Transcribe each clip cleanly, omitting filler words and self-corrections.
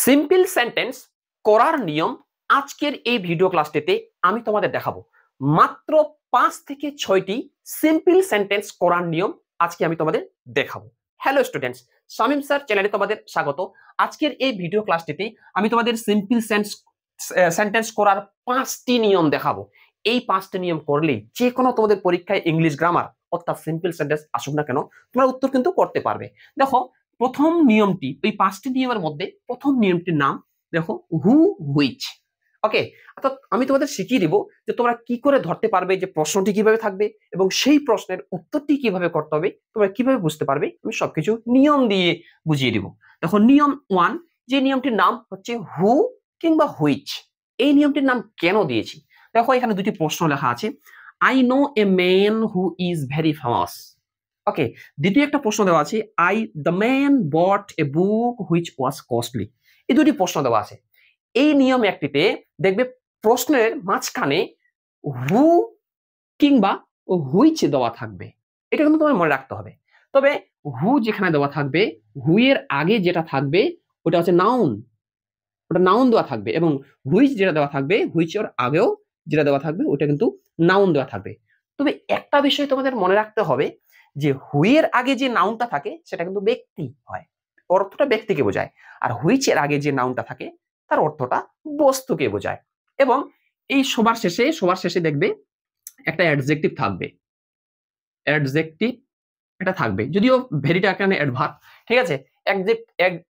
Simple sentence করার নিয়ম আজকের এই ভিডিও ক্লাসটিতে আমি তোমাদের দেখাবো। মাত্র 5 থেকে 6টি সিম্পল সেন্টেন্স করার নিয়ম আজকে আমি তোমাদের দেখাবো। হ্যালো স্টুডেন্টস, শামীম স্যার চ্যানেলে তোমাদের স্বাগত। আজকের এই ভিডিও ক্লাসটিতে আমি তোমাদের সিম্পল সেন্টেন্স করার 5টি নিয়ম দেখাবো। এই 5টি নিয়ম করলেই যে কোনো তোমাদের পরীক্ষায় ইংলিশ গ্রামার অর্থাৎ সিম্পল সেন্টেন্স আসুক না কেন তোমরা উত্তর কিন্তু করতে পারবে। দেখো, প্রথম নিয়মটি, এই 5টি নিয়মের মধ্যে প্রথম নিয়মটির নাম দেখো হু হুইচ। ওকে, অর্থাৎ আমি তোমাদের শিখিয়ে দিব যে তোমরা কি করে ধরতে পারবে যে প্রশ্নটি কিভাবে থাকবে এবং সেই প্রশ্নের উত্তরটি কিভাবে করতে হবে, তোমরা কিভাবে বুঝতে পারবে, আমি সবকিছু নিয়ম দিয়ে বুঝিয়ে দিব। দেখো, নিয়ম 1, যে নিয়মটির নাম হচ্ছে হু কিংবা হুইচ। এই নিয়মটির নাম কেন দিয়েছি দেখো, এখানে দুটি প্রশ্ন লেখা আছে। I know a man who is very famous. Okay, দ্বিতীয় একটা প্রশ্ন দেওয়া আছে, the man bought a book which was costly. এই দুটি প্রশ্ন দেওয়া আছে। এই নিয়ম একটিতে দেখবে প্রশ্নের মাঝখানে হু কিংবা হুইচ দেওয়া থাকবে, এটা কিন্তু তোমার মনে রাখতে হবে। তবে হু যেখানে দেওয়া থাকবে, হু এর আগে যেটা থাকবে ওটা হচ্ছে নাউন, ওটা নাউন দেওয়া থাকবে, এবং হুইচ যেটা দেওয়া থাকবে, হুইচের আগেও যেটা দেওয়া থাকবে ওটা কিন্তু নাউন দেওয়া থাকবে। তবে একটা বিষয় তোমাদের মনে রাখতে হবে যে হুইয়ের আগে যে নাউনটা থাকে সেটা কিন্তু ব্যক্তি হয়, অর্থটা ব্যক্তিকে বোঝায়। আর হুইচের আগে যে নাউনটা থাকে তার অর্থটা বস্তুকে বোঝায়। এবং এই সবার শেষে দেখবে একটা অ্যাডজেক্টিভ থাকবে, অ্যাডজেক্টিভ এটা থাকবে, যদিও ভেরিটা এখানে অ্যাডভার্ব, ঠিক আছে।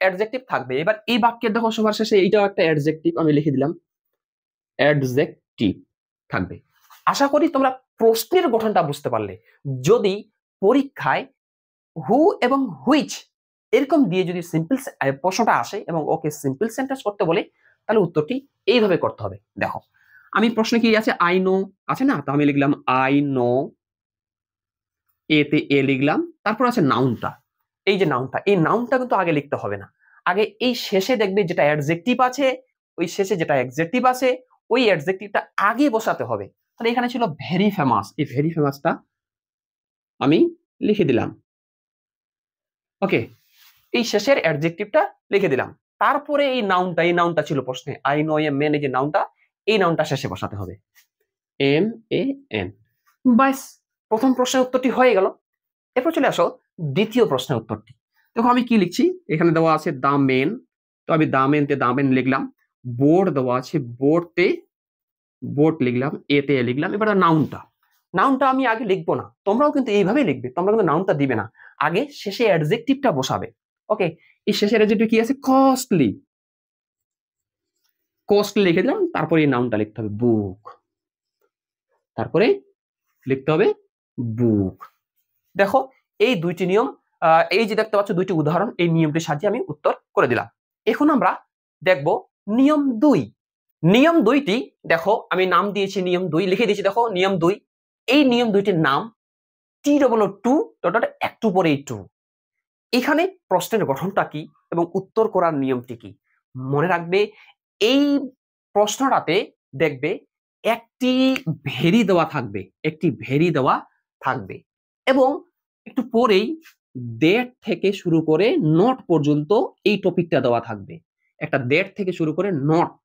অ্যাডজেক্টিভ থাকবে। এবার এই বাক্যের দেখো সবার শেষে এইটাও একটা অ্যাডজেক্টিভ, আমি লিখে দিলাম অ্যাডজেক্টিভ থাকবে। আশা করি তোমরা প্রশ্নের গঠনটা বুঝতে পারলে। যদি পরীক্ষায় হু এবং হুইচ এরকম দিয়ে যদি সিম্পল প্রশ্নটা আসে এবং ওকে সিম্পল সেন্টেন্স করতে বলে, তাহলে উত্তরটি এইভাবে করতে হবে। দেখো, আমি প্রশ্নে কি আছে, আই নো আছে না, তো আমি লিখলাম আই নো, এতে এ লিখলাম, তারপর আছে নাউনটা। এই যে নাউনটা, এই নাউনটা কিন্তু আগে লিখতে হবে না, আগে এই শেষে দেখবে যেটা অ্যাডজেক্টিভ আছে, ওই শেষে যেটা অ্যাডজেক্টিভ আছে ওই অ্যাডজেক্টিভটা আগে বসাতে হবে। তাহলে এখানে ছিল ভেরি ফেমাস, এই ভেরি ফেমাসটা আমি লিখে দিলাম। ওকে, এই শেষের অ্যাডজেক্টিভটা লিখে দিলাম। তারপরে এই নাউনটা ছিল প্রশ্নে, আই নো এ ম্যান, এই যে নাউনটা, এই নাউনটা শেষে বসাতে হবে, এম এ এন। বাস, প্রথম প্রশ্নের উত্তরটি হয়ে গেল। এরপর চলে আসো দ্বিতীয় প্রশ্নের উত্তরটি। দেখো আমি কি লিখছি, এখানে দেওয়া আছে দা মেন, তো আমি দা মেন লিখলাম। বোর্ড দেওয়া আছে, বোর্ড লিখলাম, এতে লিখলাম। এবার নাউনটা আমি আগে লিখবো না, তোমরাও কিন্তু এইভাবেই লিখবে, তোমরা কিন্তু নাউনটা দিবে না, আগে শেষে অ্যাডজেক্টিভটা বসাবে। ওকে, এই শেষের অ্যাডজেক্টিভ কি আছে, কস্টলি লিখে দিলাম। তারপরে এই নাউনটা লিখতে হবে বুক, তারপরে লিখতে হবে বুক। দেখো, এই দুইটি নিয়ম, এই যে দেখতে পাচ্ছ দুইটি উদাহরণ, এই নিয়মটির সাহায্যে আমি উত্তর করে দিলাম। এখন আমরা দেখব নিয়ম 2। নিয়ম 2টি দেখো, আমি নাম দিয়েছি নিয়ম 2, লিখে দিয়েছি। দেখো নিয়ম 2, এই নিয়ম 2টির নাম T2 একটু পরে 2। এখানে প্রশ্নের গঠনটা কি এবং উত্তর করার নিয়মটি কি মনে রাখবে। এই প্রশ্নটাতে দেখবে একটি ভেরি দেওয়া থাকবে, এবং একটু পরেই দেড় থেকে শুরু করে নট পর্যন্ত এই টপিকটা দেওয়া থাকবে। একটা দেড় থেকে শুরু করে নট,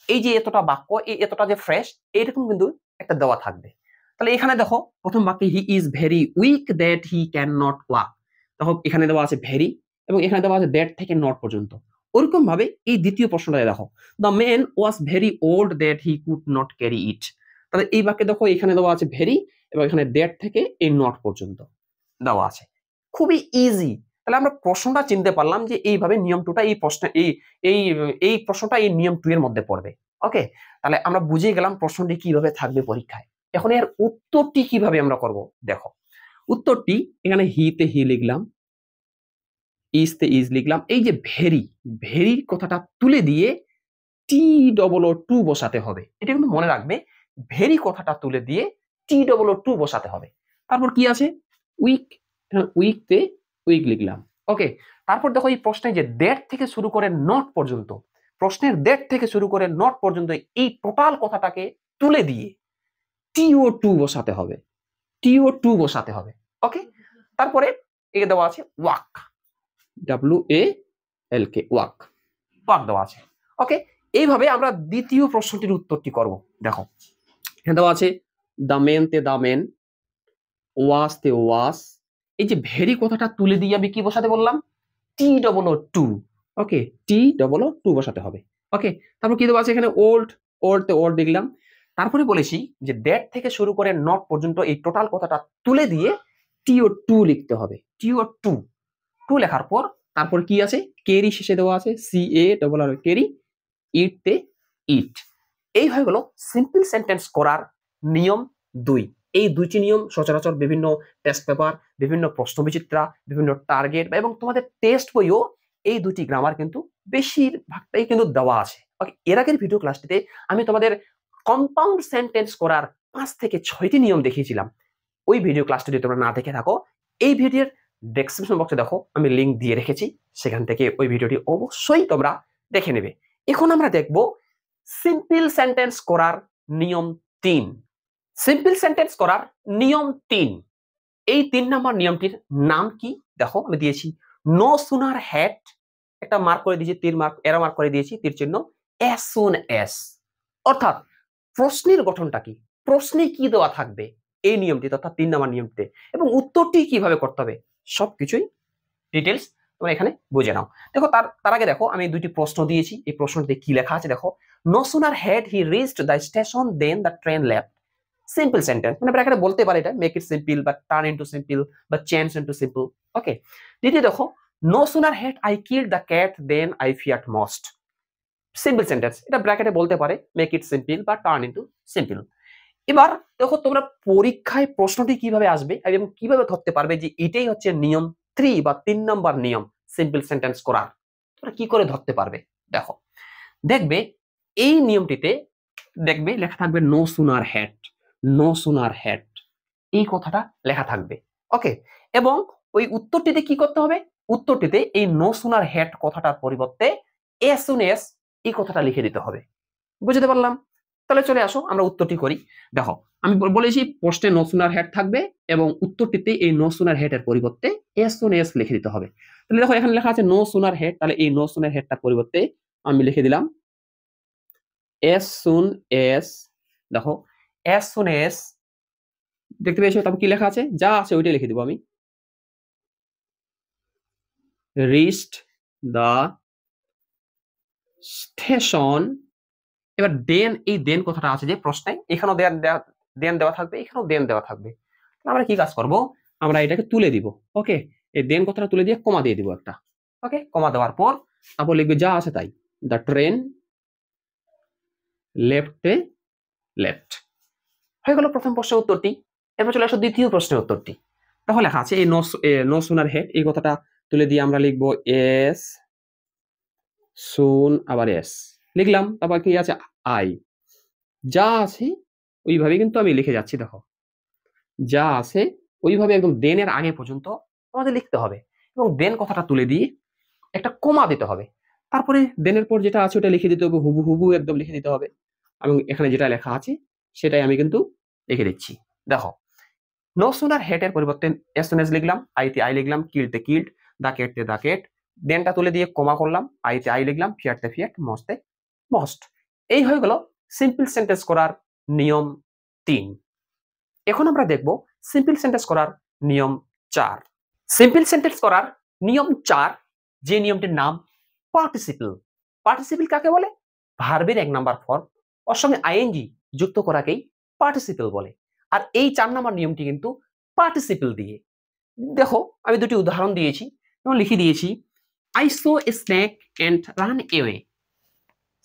এই যে এতটা বাক্য, এই এতটা যে ফ্রেশ, এইরকম কিন্তু একটা দেওয়া থাকবে। তাহলে এখানে দেখো প্রথম বাক্যে he is very weak that he can not walk. দেখো এখানে দেওয়া আছে ভেরি, এবং এখানে দেওয়া আছে দ্যাট থেকে নট পর্যন্ত। ওরকম ভাবে এই দ্বিতীয় প্রশ্নটা দেখো, the man was very old that he could not carry ইট। তাহলে এই বাক্যে দেখো এখানে দেওয়া আছে ভেরি, এবং এখানে দ্যাট থেকে এই নট পর্যন্ত দেওয়া আছে। খুবই ইজি। তাহলে আমরা প্রশ্নটা চিনতে পারলাম যে এইভাবে নিয়ম 2টা এই প্রশ্ন, এই প্রশ্নটা এই নিয়ম 2 এর মধ্যে পড়বে। ওকে, তাহলে আমরা বুঝে গেলাম প্রশ্নটি কিভাবে থাকবে পরীক্ষায়। এখন এর উত্তরটি কিভাবে আমরা করব। দেখো উত্তরটি, এখানে হিতে হি লিখলাম, ইজতে ইজ লিখলাম। এই যে ভেরির কথাটা তুলে দিয়ে T2 বসাতে হবে, এটা কিন্তু মনে রাখবে। ভেরি কথাটা তুলে দিয়ে T2 বসাতে হবে। তারপর কি আছে, উইক, উইকতে উইক লিখলাম। ওকে, তারপর দেখো এই প্রশ্নে যে দ্যাট থেকে শুরু করে নট পর্যন্ত, প্রশ্নের দ্যাট থেকে শুরু করে নট পর্যন্ত এই টোটাল কথাটাকে তুলে দিয়ে TO2 বসাতে হবে, TO2 বসাতে হবে। ওকে, তারপরে একে দেওয়া আছে ওয়াক, WALK, ওয়াক। পার্ট দেওয়া আছে। ওকে, এইভাবে আমরা দ্বিতীয় প্রশ্নটির উত্তরটি করব। দেখো এখানে দেওয়া আছে দ্য মেন তে দ্য মেন, ওয়াস তে ওয়াস। এই যে ভেরি কথাটা তুলে দিয়ে আমি কি বসাতে বললাম? T double O too. Okay, T double O too বসাতে হবে। ওকে, তারপর কি দেওয়া আছে এখানে? ওল্ড, ওল্ড তে ওল্ড লিখলাম। তারপরে বলেছি যে দ্যাট থেকে শুরু করে নট পর্যন্ত এই টোটাল কথাটা তুলে দিয়ে টি ও টু লিখতে হবে। টি ও টু, টু লেখার পর তারপর কি আছে? কেরি শেষে দেওয়া আছে, C A double R carry, eat তে ইট। এই হয়ে গেল সিম্পল সেন্টেন্স করার নিয়ম 2। এই দুইটি নিয়ম সচরাচর বিভিন্ন টেস্ট পেপার, বিভিন্ন প্রশ্নবিচিত্রা, বিভিন্ন টার্গেট এবং তোমাদের টেস্ট বইও এই দুটি গ্রামার কিন্তু বেশিরভাগটাই কিন্তু দেওয়া আছে। ওকে, এর আগের ভিডিও ক্লাসটিতে আমি তোমাদের কম্পাউন্ড সেন্টেন্স করার 5 থেকে 6টি নিয়ম দেখিয়েছিলাম। ওই ভিডিও ক্লাসটি যদি তোমরা না দেখে থাকো, এই ভিডিওর ডেসক্রিপশন বক্সে দেখো, আমি লিংক দিয়ে রেখেছি, সেখান থেকে ওই ভিডিওটি অবশ্যই তোমরা দেখে নেবে। এখন আমরা দেখব সিম্পল সেন্টেন্স করার নিয়ম 3। সিম্পল সেন্টেন্স করার নিয়ম 3। এই 3 নম্বর নিয়মটির নাম কি? দেখো আমি দিয়েছি নো সুনার হ্যাড, একটা মার্ক করে দিয়েছি, তীর মার্ক, এরো মার্ক করে দিয়েছি, তীর চিহ্ন, অ্যাজ সুন অ্যাজ। অর্থাৎ প্রশ্নের গঠনটা কি, প্রশ্নে কি দেওয়া থাকবে এই নিয়মটি, অর্থাৎ 3 নম্বর নিয়মটিতে, এবং উত্তরটি কিভাবে করতে হবে সবকিছুই ডিটেলস তোমরা এখানে বুঝে নাও। দেখো তার আগে দেখো আমি দুটি প্রশ্ন দিয়েছি, এই প্রশ্নটিতে কি লেখা আছে দেখো। No sooner had he reached the station then the train left. Simple sentence, মানে ব্র্যাকেটে বলতে পারে এটা মেক ইট সিম্পল বা টার্ন ইনটু সিম্পল বা চেঞ্জ ইনটু সিম্পল। ওকে, দ্বিতীয় দেখো no sooner had I killed the cat then I feared most. Simple sentence, এটা ব্র্যাকেটে বলতে পারে মেক ইট সিম্পল বা টার্ন ইনটু সিম্পল। এবার দেখো তোমরা পরীক্ষায় প্রশ্নটি কিভাবে আসবে এবং কিভাবে ধরতে পারবে যে এটাই হচ্ছে নিয়ম 3 বা 3 নম্বর নিয়ম সিম্পল সেন্টেন্স করার। তোমরা কি করে ধরতে পারবে? দেখো, দেখবে এই নিয়মটিতে দেখবে লেখা থাকবে no sooner had, no sooner had, এই কথাটা লেখা থাকবে। ওকে, এবং ওই উত্তরটিতে কি করতে হবে? উত্তরটিতে এই নো সুনার হ্যাড কথাটার পরিবর্তে এস সুন এস এই কথাটা লিখে দিতে হবে। বুঝতে পারলাম? তাহলে চলে আসো আমরা উত্তরটি করি। দেখো আমি বলেছি প্রশ্নে নো সুনার হ্যাড থাকবে এবং উত্তরটিতে এই নো সুনার হেড এর পরিবর্তে এস সুন এস লিখে দিতে হবে। তাহলে দেখো এখানে লেখা আছে নো সুনার হেড, তাহলে এই নো সুনার হেডটার পরিবর্তে আমি লিখে দিলাম এস সুন এস। দেখো এস সুন এস দেখতে পেয়েছো? তারপর কি লেখা আছে? যা আছে ওইটাই লিখে দিব আমি, রিচড দ্য স্টেশন। এবার দেন, এই দেন কথাটা আছে যে প্রশ্নে, এখানেও দেন দেওয়া থাকবে, এখানেও দেন দেওয়া থাকবে। আমরা কি কাজ করব? আমরা এটাকে তুলে দিব। ওকে, এই দেন কথাটা তুলে দিয়ে কমা দিয়ে দিব একটা। ওকে, কমা দেওয়ার পর তারপর লিখবে যা আছে তাই, দ্য ট্রেন লেফটে লেফট। হয়ে গেল প্রথম প্রশ্নের উত্তরটি। এরপর চলে আসো দ্বিতীয় প্রশ্নের উত্তরটি। তাহলে লেখা আছে এই নো সুনার হেড, এই কথাটা তুলে দিয়ে আমরা লিখবো এস সুন, আবার এস লিখলাম, তারপর কি আছে আই। যা আছে ওইভাবে কিন্তু আমি লিখে যাচ্ছি। দেখো যা আছে ওইভাবে একদম দেনের আগে পর্যন্ত আমাদের লিখতে হবে এবং দেন কথাটা তুলে দিয়ে একটা কমা দিতে হবে। তারপরে দেনের পর যেটা আছে ওটা লিখে দিতে হবে, হুবু হুবু একদম লিখে দিতে হবে। এবং এখানে যেটা লেখা আছে সেটাই আমি কিন্তু লিখে দিচ্ছি। দেখো নো সুনার হেড এর পরিবর্তে এস সুন এস লিখলাম, আইতে আই লিখলাম, কিল্ড তে কিল্ড, দা কেট তে দা কেট, দেনটা তুলে দিয়ে কমা করলাম, আইতে আই লিখলাম, ফিয়াট তে ফিয়াট, মস্তে মস্ট। এই হয়ে গেল সিম্পল সেন্টেন্স করার নিয়ম 3। এখন আমরা দেখব সিম্পল সেন্টেন্স করার নিয়ম 4। সিম্পল সেন্টেন্স করার নিয়ম 4, যে নিয়মটির নাম পার্টিসিপল। পার্টিসিপল কাকে বলে? ভার্বের 1 নাম্বার ফর্ম ওর সঙ্গে আইএনজি যুক্ত করাকেই পার্টিসিপল বলে। আর এই 4 নাম্বার নিয়মটি কিন্তু পার্টিসিপল দিয়ে। দেখো আমি দুটি উদাহরণ দিয়েছি এবং লিখে দিয়েছি I saw a snake and ran away.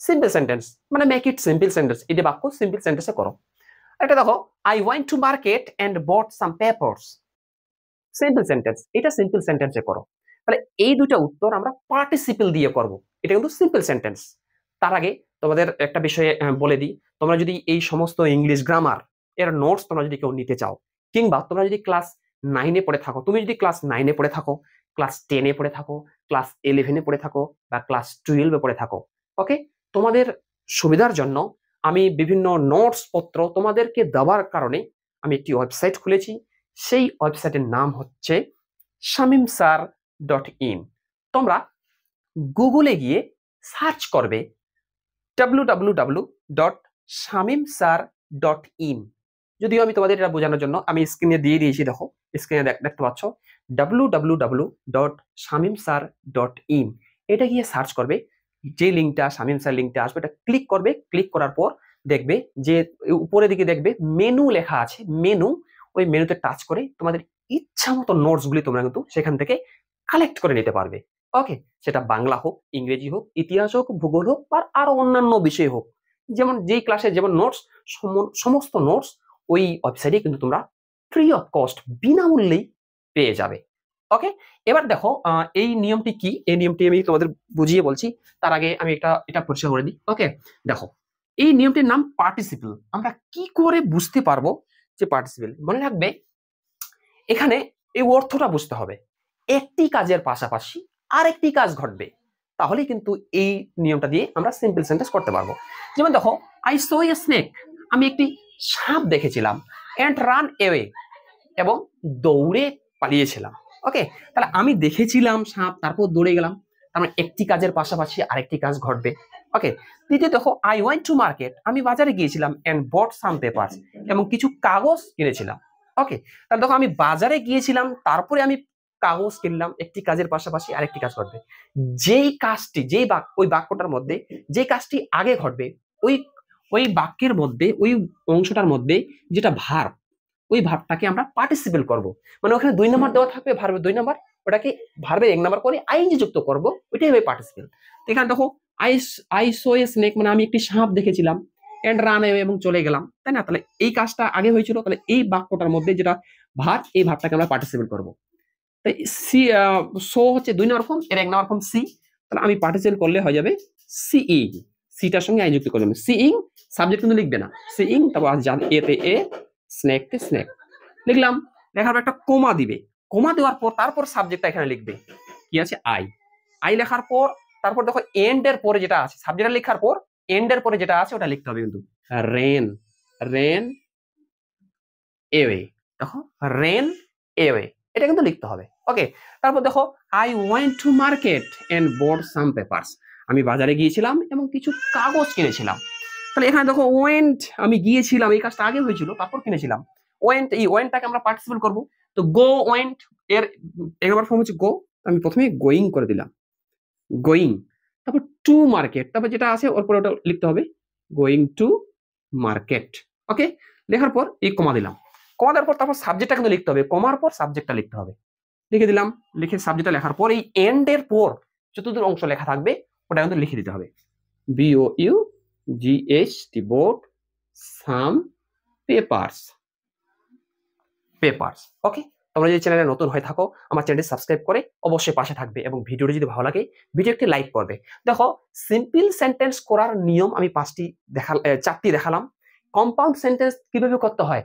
Simple sentence, মানে মেক ইট সিম্পল সেন্টেন্স, এই যে বাক্য সিম্পল সেন্টেন্সে করো। এটা দেখো I went to market and bought some papers. Simple sentence, এটা সিম্পল সেন্টেন্সে করো। তাহলে এই দুটো উত্তর আমরা পার্টিসিপল দিয়ে করব, এটা কিন্তু সিম্পল সেন্টেন্স। তার আগে তোমাদের একটা বিষয়ে বলে দিই, তোমরা যদি এই সমস্ত ইংলিশ গ্রামার এর নোটস তোমরা যদি কেউ নিতে চাও, কিংবা তোমরা যদি ক্লাস 9-এ পড়ে থাকো, তুমি যদি ক্লাস 9-এ পড়ে থাকো, ক্লাস 10-এ পড়ে থাকো, ক্লাস 11-এ পড়ে থাকো বা ক্লাস 12-এ পড়ে থাকো, ওকে, তোমাদের সুবিধার জন্য আমি বিভিন্ন নোটস পত্র তোমাদেরকে দেওয়ার কারণে আমি একটি ওয়েবসাইট খুলেছি। সেই ওয়েবসাইটের নাম হচ্ছে shamimsir.in। তোমরা গুগলে গিয়ে সার্চ করবে www.shamimsir.in। যদিও আমি তোমাদের এটা বোঝানোর জন্য আমি স্ক্রিনে দিয়ে দিয়েছি, দেখো স্ক্রিনে দেখতে পাচ্ছ www.shamimsir.in। এটা গিয়ে সার্চ করবে, যে লিঙ্কটা শামীম স্যার লিঙ্কটা আসবে এটা ক্লিক করবে। ক্লিক করার পর দেখবে যে উপরের দিকে দেখবে মেনু লেখা আছে, মেনু, ওই মেনুতে টাচ করে তোমাদের ইচ্ছা মতো নোটস গুলি তোমরা কিন্তু সেখান থেকে কালেক্ট করে নিতে পারবে। ওকে, সেটা বাংলা হোক, ইংরেজি হোক, ইতিহাস হোক, ভূগোল হোক, বা আরো অন্যান্য বিষয় হোক, যেমন যেই ক্লাসে যেমন নোটস, সমস্ত নোটস ওই ওয়েবসাইটে কিন্তু তোমরা ফ্রি অফ কস্ট বিনামূল্যেই পেয়ে যাবে। ওকে, এবার দেখো এই নিয়মটি কি, এই নিয়মটি আমি তোমাদের বুঝিয়ে বলছি। তার আগে আমি এটা পরিষ্কার করে দিই। ওকে, দেখো এই নিয়মটির নাম পার্টিসিপল। আমরা কি করে বুঝতে পারবো যে পার্টিসিপল? মনে রাখবে এখানে এই অর্থটা বুঝতে হবে, একটি কাজের পাশাপাশি আরেকটি কাজ ঘটবে, তাহলেই কিন্তু এই নিয়মটা দিয়ে আমরা সিম্পল সেন্টেন্স করতে পারবো। যেমন দেখো, আই সো এ স্নেক, আমি একটি সাপ দেখেছিলাম, এন্ড রান এওয়ে, এবং দৌড়ে পালিয়েছিলাম। ওকে, তাহলে আমি দেখেছিলাম সাপ, তারপর দৌড়ে গেলাম, তার মানে একটি কাজের পাশাপাশি আরেকটি কাজ ঘটবে। ওকে, দ্বিতীয় দেখো, আই ওয়েন্ট টু মার্কেট, আমি বাজারে গিয়েছিলাম, এন্ড বট সাম পেপারস, এবং কিছু কাগজ কিনেছিলাম। ওকে, তাহলে দেখো আমি বাজারে গিয়েছিলাম, তারপরে আমি কাগজ কিনলাম, একটি কাজের পাশাপাশি আরেকটি কাজ ঘটবে। যেই কাজটি, যেই ওই বাক্যটার মধ্যে যে কাজটি আগে ঘটবে, ওই ওই বাক্যের মধ্যে, ওই অংশটার মধ্যে যেটা ভার্ব, ওই ভার্বটাকে আমরা পার্টিসিপেল করব। মানে ওখানে 2 নাম্বার দেওয়া থাকবে, ভার্বের 2 নাম্বার, ওটাকে ভার্বের 1 নাম্বার করে আইএনজি যুক্ত করব, ওইটাই হবে পার্টিসিপেল। এখানে দেখো, আই সো এ স্নেক, মানে আমি একটি সাপ দেখেছিলাম, এন্ড রান অ্যাওয়ে, এবং চলে গেলাম, তাই না? তাহলে এই কাজটা আগে হয়েছিল, তাহলে এই বাক্যটার মধ্যে যেটা ভার্ব, এই ভার্বটাকে আমরা পার্টিসিপেল করব। তাই সি, সো হচ্ছে 2 নাম্বার ফর্ম, এর 1 নাম্বার ফর্ম সি, তাহলে আমি পার্টিসিপেল করলে হয়ে যাবে সিইং, সিটার সঙ্গে আই যুক্ত করে দেবেন, সিইং, সাবজেক্ট কিন্তু লিখবে না, সিইং, তারপর এতে এ, স্নেকতে স্নেক লিখলাম। লেখার পর একটা কোমা দিবে, কোমা দেওয়ার পর তারপর সাবজেক্টটা এখানে লিখবে, কি আছে, আই। আই লেখার পর তারপর দেখো এন্ড এর পরে যেটা আছে, সাবজেক্টটা লেখার পর এন্ড এর পরে যেটা আছে ওটা লিখতে হবে কিন্তু, রেন, রেন এওয়ে, দেখো রেন এওয়ে, এটা কিন্তু লিখতে হবে। ওকে, তারপর দেখো, I went to market and bought some papers, আমি বাজারে গিয়েছিলাম এবং কিছু কাগজ কিনেছিলাম। তাহলে এখানে দেখো ওয়েন্ট, আমি গিয়েছিলাম, এই কাজটা আগে হয়েছিল, তারপর কিনেছিলাম। ওয়েন্ট, এই ওয়েন্টটাকে আমরা পার্টিসিপেল করব, তো গো ওয়েন্ট, এর একবার ফর্ম হচ্ছে গো, আমি প্রথমে গোয়িং করে দিলাম, গোয়িং, তারপর টু মার্কেট, তারপর যেটা আছে ওর পরে ওটা লিখতে হবে, গোয়িং টু মার্কেট। ওকে, লেখার পর এই কমা দিলাম, কমা দেওয়ার পর তারপর সাবজেক্টটা কিন্তু লিখতে হবে, কমার পর সাবজেক্টটা লিখতে হবে, লিখে দিলাম। লিখে সাবজেক্টটা লেখার পর এই এন্ড এর পর যতদূর অংশ লেখা থাকবে ওটা কিন্তু লিখে দিতে হবে, বিও GHT বোর্ড সাম পেপারস, পেপারস। ওকে, তোমরা যদি চ্যানেলে নতুন হয়ে থাকো, আমার চ্যানেলটি সাবস্ক্রাইব করে অবশ্যই পাশে থাকবে, এবং ভিডিওটি যদি ভালো লাগে ভিডিও একটি লাইক করবে। দেখো, সিম্পল সেন্টেন্স করার নিয়ম আমি 4টি দেখালাম। কম্পাউন্ড সেন্টেন্স কিভাবে করতে হয়,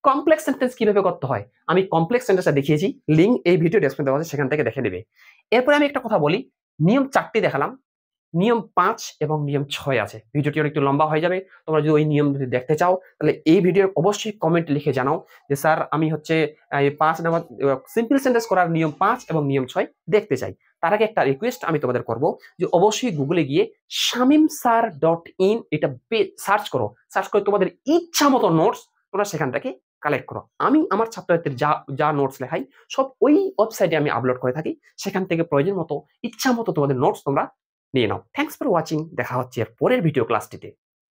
কমপ্লেক্স সেন্টেন্স কিভাবে করতে হয়, আমি কমপ্লেক্স সেন্টেন্সটা দেখিয়েছি, লিঙ্ক এই ভিডিও ডেসক্রিপশনে দেওয়া আছে, সেখান থেকে দেখে নেবে। এরপরে আমি একটা কথা বলি, নিয়ম 4টি দেখালাম, নিয়ম 5 এবং নিয়ম 6 আছে। ভিডিওটি একটু লম্বা হয়ে যাবে, তোমরা যদি ওই নিয়ম যদি দেখতে চাও তাহলে এই ভিডিওর অবশ্যই কমেন্ট লিখে জানাও যে স্যার আমি হচ্ছে এই 5 নাম্বার সিম্পল সেন্টেন্স করার নিয়ম 5 এবং নিয়ম 6 দেখতে চাই। তার আগে একটা রিকোয়েস্ট আমি তোমাদের করব যে অবশ্যই গুগলে গিয়ে shamimsir.in এটা সার্চ করো, সার্চ করে তোমাদের ইচ্ছা মতো নোটস তোমরা সেখান থেকে কালেক্ট করো। আমি আমার ছাত্রছাত্রীদের যা নোটস লেখাই সব ওই ওয়েবসাইটে আমি আপলোড করে থাকি, সেখান থেকে প্রয়োজন মতো ইচ্ছা মতো তোমাদের নোটস তোমরা নিয়ে নাও। থ্যাংকস ফর ওয়াচিং, দেখা হচ্ছে এর পরের ভিডিও ক্লাসটিতে।